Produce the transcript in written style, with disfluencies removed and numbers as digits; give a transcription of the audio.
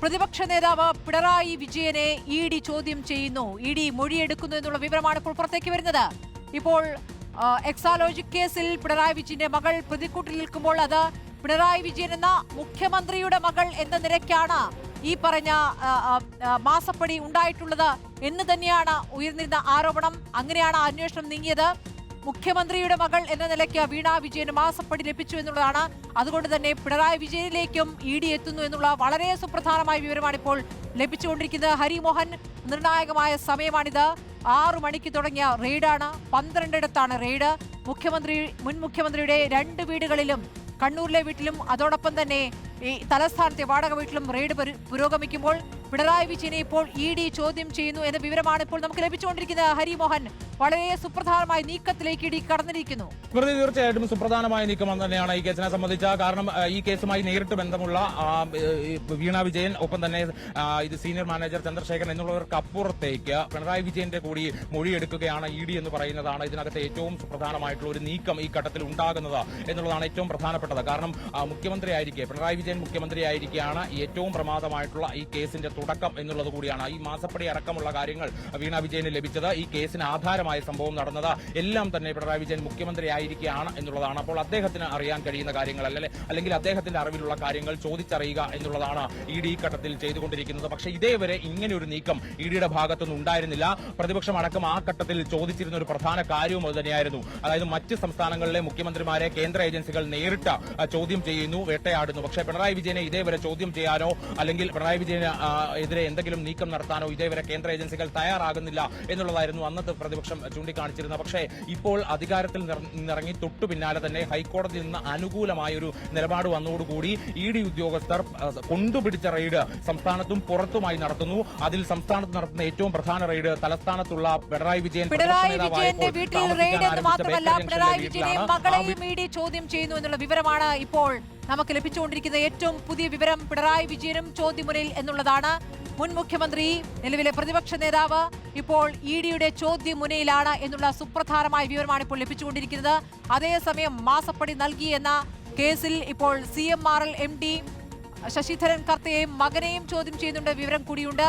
പ്രതിപക്ഷ നേതാവ് പിണറായി വിജയനെ ഇ.ഡി. ചോദ്യം ചെയ്യുന്നു. ഇ.ഡി. മൊഴിയെടുക്കുന്നു എന്നുള്ള വിവരമാണ് ഇപ്പോൾ പുറത്തേക്ക് വരുന്നത്. ഇപ്പോൾ എക്സാലോജിക് കേസിൽ പിണറായി വിജയന്റെ മകൾ പ്രതിക്കൂട്ടിൽ നിൽക്കുമ്പോൾ അത് പിണറായി വിജയൻ എന്ന മുഖ്യമന്ത്രിയുടെ മകൾ എന്ന നിലയ്ക്കാണ് ഈ പറഞ്ഞ മാസപ്പടി ഉണ്ടായിട്ടുള്ളത് എന്ന് തന്നെയാണ് ഉയർന്നിരുന്ന ആരോപണം. അങ്ങനെയാണ് അന്വേഷണം നീങ്ങിയത്. മുഖ്യമന്ത്രിയുടെ മകൾ എന്ന നിലയ്ക്ക് വീണ വിജയന് മാസപ്പടി ലഭിച്ചു എന്നുള്ളതാണ്. അതുകൊണ്ട് തന്നെ പിണറായി വിജയനിലേക്കും ഇ.ഡി. എത്തുന്നു എന്നുള്ള വളരെ സുപ്രധാനമായ വിവരമാണ് ഇപ്പോൾ ലഭിച്ചുകൊണ്ടിരിക്കുന്നത്. ഹരിമോഹൻ, നിർണായകമായ സമയമാണിത്. 6 മണിക്ക് തുടങ്ങിയ റെയ്ഡാണ്. 12 റെയ്ഡ്. മുൻ മുഖ്യമന്ത്രിയുടെ 2 വീടുകളിലും, കണ്ണൂരിലെ വീട്ടിലും അതോടൊപ്പം തന്നെ ഈ തലസ്ഥാനത്തെ വാടക വീട്ടിലും റെയ്ഡ് പുരോഗമിക്കുമ്പോൾ പിണറായി വിജയനെ ഇപ്പോൾ ഇ.ഡി. ചോദ്യം ചെയ്യുന്നു എന്ന വിവരമാണ് ഇപ്പോൾ നമുക്ക് ലഭിച്ചുകൊണ്ടിരിക്കുന്നത്. ഹരിമോഹൻ, വളരെ സുപ്രധാനമായ നീക്കത്തിലേക്ക് ഇ.ഡി. കടന്നിരിക്കുന്നു. തീർച്ചയായിട്ടും സുപ്രധാനമായ നീക്കം തന്നെയാണ് ഈ കേസിനെ സംബന്ധിച്ച. കാരണം ഈ കേസുമായി നേരിട്ട് ബന്ധമുള്ള വീണ വിജയൻ, ഒപ്പം തന്നെ ഇത് സീനിയർ മാനേജർ ചന്ദ്രശേഖരൻ എന്നുള്ളവർക്ക് അപ്പുറത്തേക്ക് പിണറായി വിജയന്റെ കൂടി മൊഴിയെടുക്കുകയാണ് ഇ.ഡി. എന്ന് പറയുന്നതാണ് ഇതിനകത്തെ ഏറ്റവും സുപ്രധാനമായിട്ടുള്ള ഒരു നീക്കം ഈ ഘട്ടത്തിൽ ഉണ്ടാകുന്നത് എന്നുള്ളതാണ് ഏറ്റവും പ്രധാനപ്പെട്ടത്. കാരണം മുഖ്യമന്ത്രിയായിരിക്കെ, പിണറായി വിജയൻ മുഖ്യമന്ത്രിയായിരിക്കെയാണ് ഏറ്റവും പ്രമാദമായിട്ടുള്ള ഈ കേസിന്റെ തുടക്കം എന്നുള്ളത് കൂടിയാണ്. ഈ മാസപ്പടി അടക്കമുള്ള കാര്യങ്ങൾ വീണ വിജയന് ലഭിച്ചത്, ഈ കേസിന് ആധാരമായ സംഭവം നടന്നത് എല്ലാം തന്നെ പിണറായി വിജയൻ മുഖ്യമന്ത്രിയായിരിക്കുകയാണ് എന്നുള്ളതാണ്. അപ്പോൾ അദ്ദേഹത്തിന് അറിയാൻ കഴിയുന്ന കാര്യങ്ങൾ അല്ലെങ്കിൽ അദ്ദേഹത്തിന്റെ അറിവിലുള്ള കാര്യങ്ങൾ ചോദിച്ചറിയുക എന്നുള്ളതാണ് ഇ.ഡി. ഈ ഘട്ടത്തിൽ ചെയ്തുകൊണ്ടിരിക്കുന്നത്. പക്ഷേ ഇതേവരെ ഇങ്ങനെ ഒരു നീക്കം ഇ.ഡിയുടെ ഭാഗത്തുനിന്ന് ഉണ്ടായിരുന്നില്ല. പ്രതിപക്ഷം അടക്കം ആ ഘട്ടത്തിൽ ചോദിച്ചിരുന്ന ഒരു പ്രധാന കാര്യവും അത് തന്നെയായിരുന്നു. അതായത് മറ്റ് സംസ്ഥാനങ്ങളിലെ മുഖ്യമന്ത്രിമാരെ കേന്ദ്ര ഏജൻസികൾ നേരിട്ട് ചോദ്യം ചെയ്യുന്നു, വേട്ടയാടുന്നു. പക്ഷേ പിണറായി വിജയനെ ഇതേവരെ ചോദ്യം ചെയ്യാനോ അല്ലെങ്കിൽ പിണറായി വിജയന് എതിരെ എന്തെങ്കിലും നീക്കം നടത്താനോ ഇതേവരെ കേന്ദ്ര ഏജൻസികൾ തയ്യാറാകുന്നില്ല എന്നുള്ളതായിരുന്നു അന്നത്തെ പ്രതിപക്ഷം ചൂണ്ടിക്കാണിച്ചിരുന്നത്. പക്ഷേ ഇപ്പോൾ അധികാരത്തിൽ നിന്നിറങ്ങി തൊട്ടു പിന്നാലെ തന്നെ ഹൈക്കോടതിയിൽ നിന്ന് അനുകൂലമായൊരു നിലപാട് വന്നതോടുകൂടി ഇ.ഡി. ഉദ്യോഗസ്ഥർ കൊണ്ടുപിടിച്ച റെയ്ഡ് സംസ്ഥാനത്തും പുറത്തുമായി നടത്തുന്നു. അതിൽ സംസ്ഥാനത്ത് നടത്തുന്ന ഏറ്റവും പ്രധാന റെയ്ഡ് തലസ്ഥാനത്തുള്ള പിണറായി വിജയന്റെ വീട്ടിൽ റെയ്ഡ് എന്ന് മാത്രമല്ല, പിണറായി വിജയനെയും മകളെയും ഇ.ഡി. ചോദ്യം ചെയ്യുന്നു എന്നുള്ള വിവരമാണ് ഇപ്പോൾ നമുക്ക് ലഭിച്ചുകൊണ്ടിരിക്കുന്ന ഏറ്റവും പുതിയ വിവരം. പിണറായി വിജയനും ചോദ്യമുനയിൽ എന്നുള്ളതാണ്. മുൻ മുഖ്യമന്ത്രി, നിലവിലെ പ്രതിപക്ഷ നേതാവ് ഇപ്പോൾ ഇ.ഡിയുടെ ചോദ്യമുനയിലാണ് എന്നുള്ള സുപ്രധാനമായ വിവരമാണ് ഇപ്പോൾ ലഭിച്ചുകൊണ്ടിരിക്കുന്നത്. അതേസമയം മാസപ്പടി നൽകി എന്ന കേസിൽ ഇപ്പോൾ CMRL MD ശശിധരൻ കർത്തയെയും മകനെയും ചോദ്യം ചെയ്യുന്നുണ്ട്. വിവരം കൂടിയുണ്ട്.